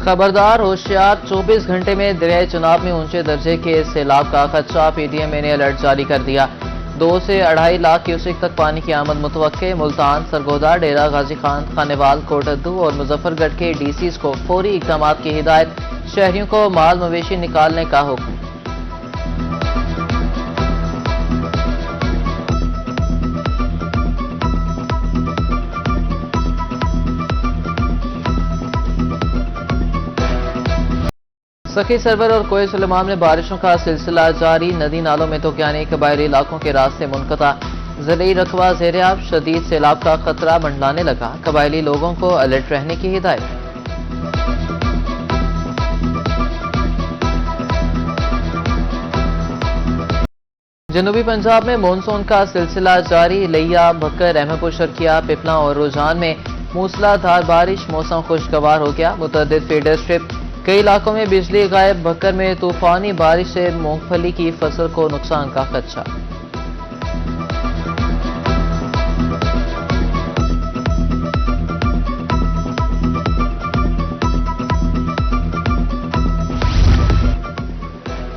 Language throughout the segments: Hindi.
खबरदार होशियार, 24 घंटे में दरियाई चुनाव में ऊंचे दर्जे के सैलाब का खदशा। पीडीएमए ने अलर्ट जारी कर दिया। 2 से 2.5 लाख क्यूसेक तक पानी की आमद मुतवक्के। मुल्तान, सरगोदा, डेरा गाजी खान, खानेवाल, कोटद्दू और मुजफ्फरगढ़ के डीसीज को फौरी इकदाम की हिदायत। शहरियों को माल मवेशी निकालने का हुक्म। सखी सरवर और कोय सुलेमान में बारिशों का सिलसिला जारी। नदी नालों में तो यानी कबायली इलाकों के रास्ते मुनक़ता। ज़रई रकबा ज़ेर-ए-आब, शदीद सैलाब का खतरा मंडलाने लगा। कबायली लोगों को अलर्ट रहने की हिदायत। जनूबी पंजाब में मानसून का सिलसिला जारी। लिया, भक्कर, अहमदपुर, शर्किया, पिपला और रुझान में मूसलाधार बारिश। मौसम खुशगवार हो गया। मुतअद्दिद फीडर स्ट्रिप। कई इलाकों में बिजली गायब। भक्कर में तूफानी बारिश से मूंगफली की फसल को नुकसान का खदशा।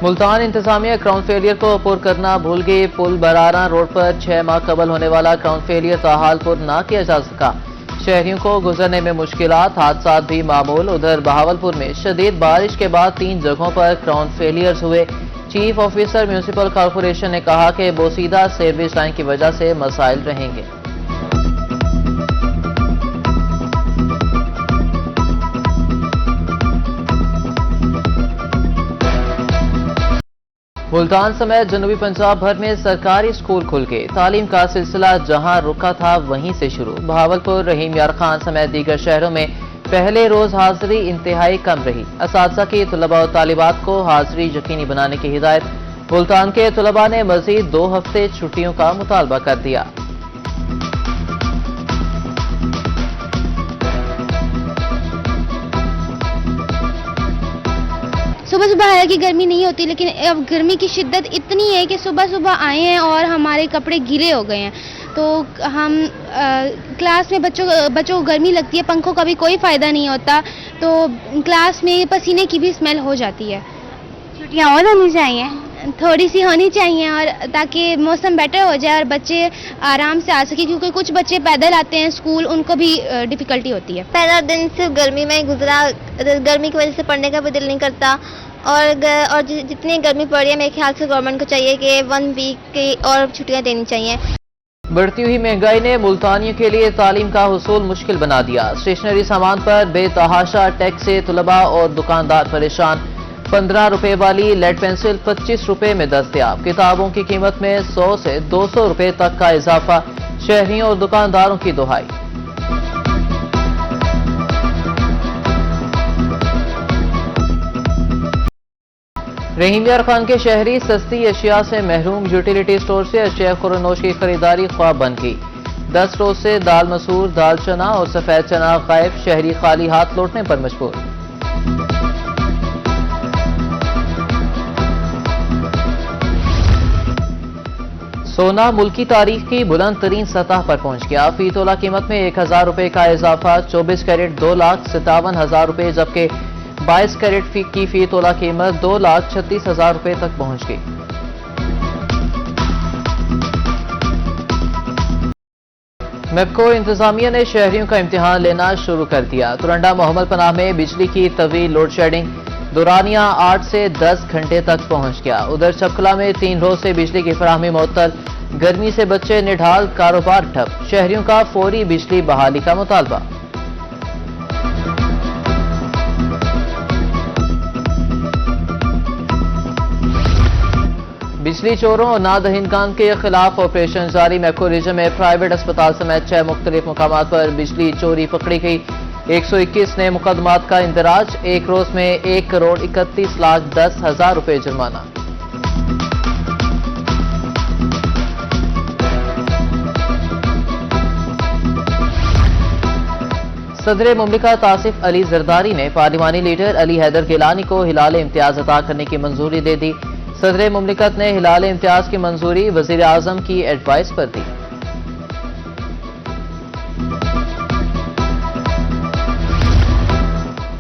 मुल्तान इंतजामिया क्राउन फेलियर को पुर करना भूल गई। पुल बरारा रोड पर 6 माह कबल होने वाला क्राउन फेलियर ताहाल पुर ना किया जा सका। शहरियों को गुजरने में मुश्किलात। हादसात भी मामूल। उधर बहावलपुर में शदीद बारिश के बाद 3 जगहों पर क्राउन फेलियर्स हुए। चीफ ऑफिसर म्यूनिसिपल कॉरपोरेशन ने कहा कि बोसीदा सर्विस लाइन की वजह से मसाइल रहेंगे। मुल्तान समेत जनूबी पंजाब भर में सरकारी स्कूल खुल गए। तालीम का सिलसिला जहां रुका था वहीं से शुरू। बहावलपुर, रहीम यार खान समेत दीगर शहरों में पहले रोज हाजिरी इंतहाई कम रही। असातिज़ा की तलबा और तालिबात को हाजिरी यकीनी बनाने की हिदायत। मुल्तान के तलबा ने मजीद 2 हफ्ते छुट्टियों का मुतालबा कर दिया। सुबह सुबह हालांकि गर्मी नहीं होती, लेकिन अब गर्मी की शिद्दत इतनी है कि सुबह सुबह आए हैं और हमारे कपड़े गीले हो गए हैं। तो हम क्लास में बच्चों को गर्मी लगती है, पंखों का भी कोई फ़ायदा नहीं होता, तो क्लास में पसीने की भी स्मेल हो जाती है। छुट्टियाँ और होनी चाहिए, थोड़ी सी होनी चाहिए, और ताकि मौसम बेटर हो जाए और बच्चे आराम से आ सके, क्योंकि कुछ बच्चे पैदल आते हैं स्कूल, उनको भी डिफ़िकल्टी होती है। पहला दिन सिर्फ गर्मी में गुजरा। गर्मी की वजह से पढ़ने का भी दिल नहीं करता, और जितनी गर्मी पड़ रही है मेरे ख्याल से गवर्नमेंट को चाहिए कि 1 वीक की और छुट्टियाँ देनी चाहिए। बढ़ती हुई महंगाई ने मुल्तानियों के लिए तालीम का हुसूल मुश्किल बना दिया। स्टेशनरी सामान पर बेतहाशा टैक्स से तलबा और दुकानदार परेशान। 15 रुपए वाली लेड पेंसिल 25 रुपए में दस्तयाब। किताबों की कीमत में 100 से 200 रुपए तक का इजाफा। शहरियों और दुकानदारों की दुहाई। रहीम यार खान के शहरी सस्ती अशिया से महरूम। यूटिलिटी स्टोर से अशिया खुरनोश की खरीदारी ख्वाब बन गई। 10 रोज से दाल मसूर, दाल चना और सफेद चना गायब। शहरी खाली हाथ लौटने पर मजबूर। सोना मुल्की तारीख की बुलंद तरीन सतह पर पहुंच गया। फी तोला कीमत में 1000 रुपए का इजाफा। 24 कैरेट 2,57,000 रुपए, जबकि 22 कैरेट की फी तोला कीमत 2,36,000 रुपए तक पहुंच गई। मेपको इंतजामिया ने शहरियों का इम्तिहान लेना शुरू कर दिया। तुरंडा मोहम्मद पनाह में बिजली की तवील लोड शेडिंग। दुरानिया 8 से 10 घंटे तक पहुंच गया। उधर चपकला में 3 रोज से बिजली की फराहमी मुअत्तल। गर्मी से बच्चे निढाल, कारोबार ठप। शहरियों का फौरी बिजली बहाली का मुतालबा। बिजली चोरों और नादहिंदगान के खिलाफ ऑपरेशन जारी। मैको रीजन में प्राइवेट अस्पताल समेत 6 मुख्तलिफ मुकामात पर बिजली चोरी पकड़ी गई। 121 नए मुकदमात का इंदराज। एक रोज में 1,31,10,000 रुपए जुर्माना। सदर मुमलिकत आसिफ अली जरदारी ने पार्लिमानी लीडर अली हैदर गिलानी को हिलाल इम्तियाज अता करने की मंजूरी दे दी। सदर मुमलिकत ने हिलाल इम्तियाज की मंजूरी वजीर आजम की एडवाइस पर दी।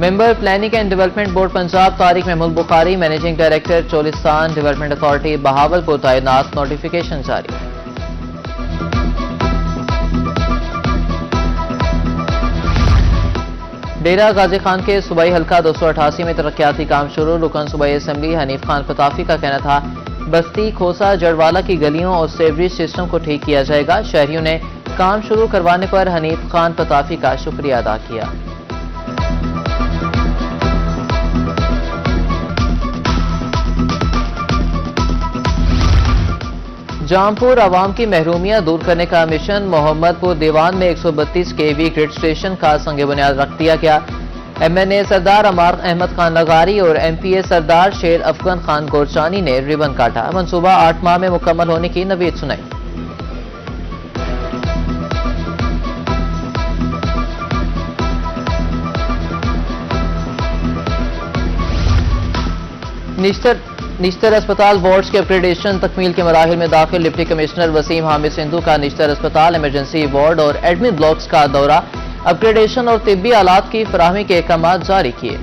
Member planning and development board Punjab Tariq Mahmood Bukhari, managing director Cholistan development authority Bahawalpur तैनात, नोटिफिकेशन जारी। डेरा गाजी खान के सूबाई हल्का 288 में तरक्याती काम शुरू। रुकन सूबाई असम्बली हनीफ खान पताफी का कहना था बस्ती खोसा जड़वाला की गलियों और सेवरेज सिस्टम को ठीक किया जाएगा। शहरियों ने काम शुरू करवाने पर हनीफ खान पताफी का शुक्रिया अदा किया। जामपुर आवाम की महरूमियां दूर करने का मिशन। मोहम्मदपुर दीवान में 132 केवी ग्रिड स्टेशन का संग बुनियाद रख दिया गया। MNA सरदार अमार अहमद खान लगारी और MPA सरदार शेर अफगन खान गोरचानी ने रिबन काटा। मंसूबा 8 माह में मुकम्मल होने की नवीद सुनाई। निश्तर अस्पताल वार्ड्स के अपग्रेडेशन तकमील के मराहिल में दाखिल। डिप्टी कमिश्नर वसीम हामिद सिंधु का निश्तर अस्पताल इमरजेंसी वार्ड और एडमिट ब्लॉक्स का दौरा। अपग्रेडेशन और तिब्बी आलात की फराहमी के अहकाम जारी किए।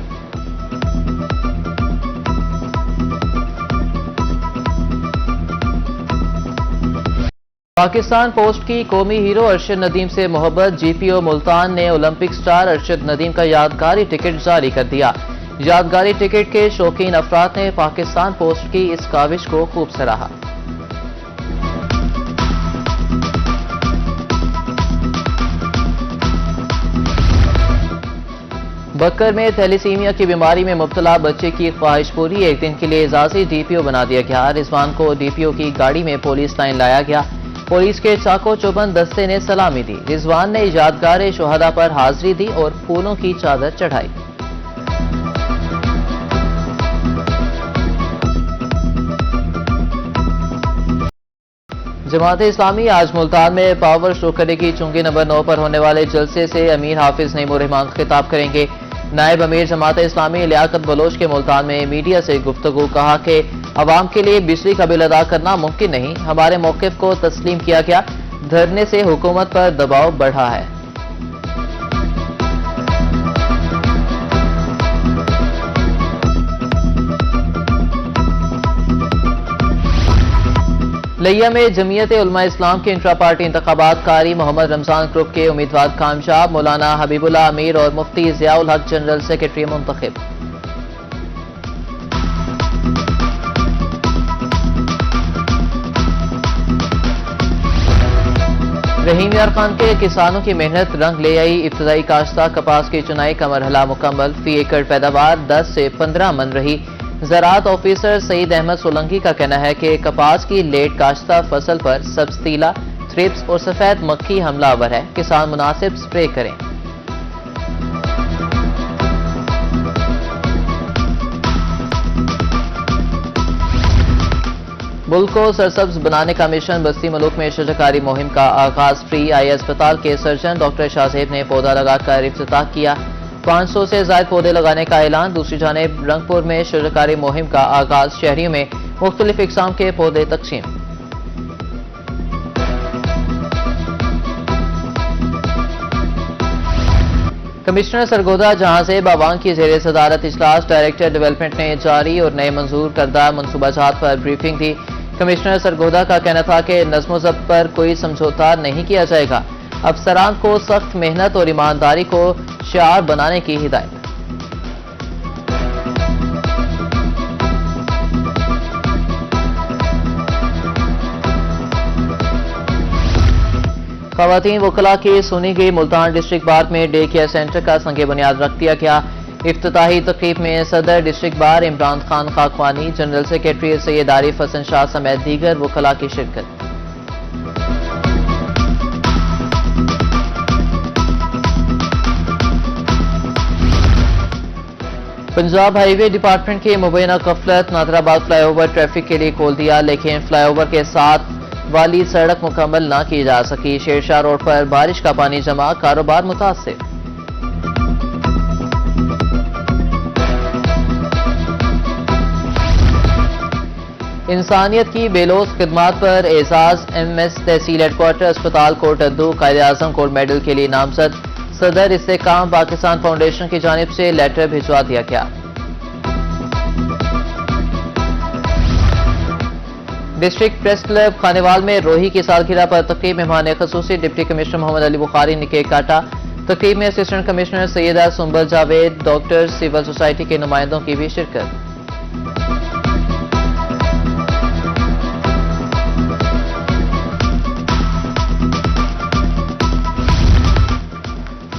पाकिस्तान पोस्ट की कौमी हीरो अरशद नदीम से मोहब्बत। GPO मुल्तान ने ओलंपिक स्टार अरशद नदीम का यादगारी टिकट जारी कर दिया। यादगारी टिकट के शौकीन अफराद ने पाकिस्तान पोस्ट की इस काविश को खूब सराहा। बक्कर में थैलीसीमिया की बीमारी में मुब्तला बच्चे की ख्वाहिश पूरी। एक दिन के लिए एजाजी DPO बना दिया गया। रिजवान को DPO की गाड़ी में पुलिस लाइन लाया गया। पुलिस के चाको चौबंद दस्ते ने सलामी दी। रिजवान ने यादगार शोहदा पर हाजिरी दी और फूलों की चादर चढ़ाई। जमात इस्लामी आज मुल्तान में पावर शो करेगी। चुंगी नंबर 9 पर होने वाले जलसे से अमीर हाफिज नईमुर रहमान खिताब करेंगे। नायब अमीर जमात इस्लामी लियाकत बलोच के मुल्तान में मीडिया से गुफ्तगू। कहा कि अवाम के लिए बिजली का बिल अदा करना मुमकिन नहीं। हमारे मौक़िफ़ को तस्लीम किया गया। धरने से हुकूमत पर दबाव बढ़ा है। लिया में जमीयत उलमा इस्लाम के इंट्रा पार्टी इंतखाबात कारी। मोहम्मद रमजान ग्रुप के उम्मीदवार कामयाब। मौलाना हबीबुल्लाह अमीर और मुफ्ती ज़ियाउल हक जनरल सेक्रेटरी मुंतखब। रहीम यार खान के किसानों की मेहनत रंग ले आई। इब्तदाई काश्ता कपास की चुनाई का मरहला मुकम्मल। फी एकड़ पैदावार 10 से 15 मन रही। ज़राअत ऑफिसर सईद अहमद सोलंकी का कहना है कि कपास की लेट काश्ता फसल पर सब्ज़तीला, थ्रिप्स और सफेद मक्खी हमलावर है। किसान मुनासिब स्प्रे करें। मुल्क को सरसब्ज बनाने का मिशन। बस्ती मुल्क में शजरकारी मुहिम का आगाज। फ्री आई अस्पताल के सर्जन डॉक्टर शाहजेब ने पौधा लगाकर इफ्तिताह किया। 500 से ज्यादा पौधे लगाने का ऐलान। दूसरी जानिब रंगपुर में शजरकारी मुहिम का आगाज। शहरियों में मुख्तलिफ इकसाम के पौधे तकसीम। कमिश्नर सरगोदा जहांजेब आवाम की जेर सदारत इजलास। डायरेक्टर डेवलपमेंट ने जारी और नए मंजूर करदा मनसूबाजात पर ब्रीफिंग दी। कमिश्नर सरगोदा का कहना था कि नज़्म व ज़ब्त पर कोई समझौता नहीं किया जाएगा। अफसरान को सख्त मेहनत और ईमानदारी को शिआर बनाने की हिदायत। खवातीन वकला की सुनी गई। मुल्तान डिस्ट्रिक्ट बार में डे केयर सेंटर का संग बुनियाद रख दिया गया। इफ्तिताही तकरीब में सदर district bar Imran Khan Khakwani, general secretary Syed Arif Hasan Shah समेत दीगर वकला की शिरकत। पंजाब हाईवे डिपार्टमेंट की मुबैना गफलत। नादराबाद फ्लाईओवर ट्रैफिक के लिए खोल दिया, लेकिन फ्लाईओवर के साथ वाली सड़क मुकम्मल न की जा सकी। शेरशाह रोड पर बारिश का पानी जमा, कारोबार मुतासिर। इंसानियत की बेलोस खिदमात पर एजाज। MS तहसील हेडक्वार्टर अस्पताल कोट अद्दू कायदे आजम गोल्ड मेडल के लिए नामजद। सदर इस्तेकाम पाकिस्तान फाउंडेशन की जानिब से लेटर भिजवा दिया गया। डिस्ट्रिक्ट प्रेस क्लब खानेवाल में रोही की सालगिरह पर तकरीब मेहमान खसूसी डिप्टी कमिश्नर मोहम्मद अली बुखारी ने केक काटा। तकरीब में assistant commissioner Syeda Sumbal Javed, doctor, civil society के नुमाइंदों की भी शिरकत।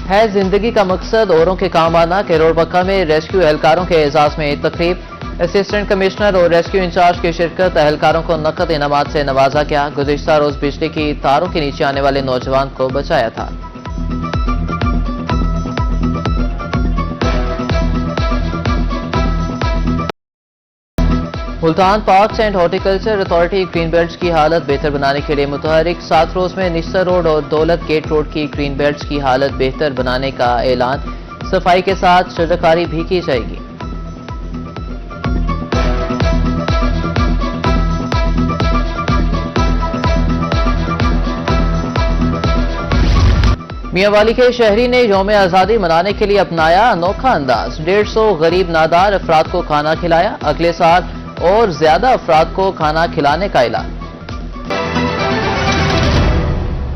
है जिंदगी का मकसद औरों के काम आना के रोडबक्का में रेस्क्यू एहलकारों के एजाज में तकरीब। असिस्टेंट कमिश्नर और रेस्क्यू इंचार्ज की शिरकत। एहलकारों को नकद इनामात से नवाजा गया। गुज़िश्ता रोज बिजली की तारों के नीचे आने वाले नौजवान को बचाया था। Multan parks and horticulture authority green belts की हालत बेहतर बनाने के लिए मुतहरिक। 7 रोज में निस्तर रोड और दौलत गेट रोड की ग्रीन बेल्ट्स की हालत बेहतर बनाने का ऐलान। सफाई के साथ शजरकारी भी की जाएगी। मियांवाली के शहरी ने यौम आज़ादी मनाने के लिए अपनाया अनोखा अंदाज। 150 गरीब नादार अफराद को खाना खिलाया। अगले साल और ज्यादा अफराद को खाना खिलाने का ऐलान।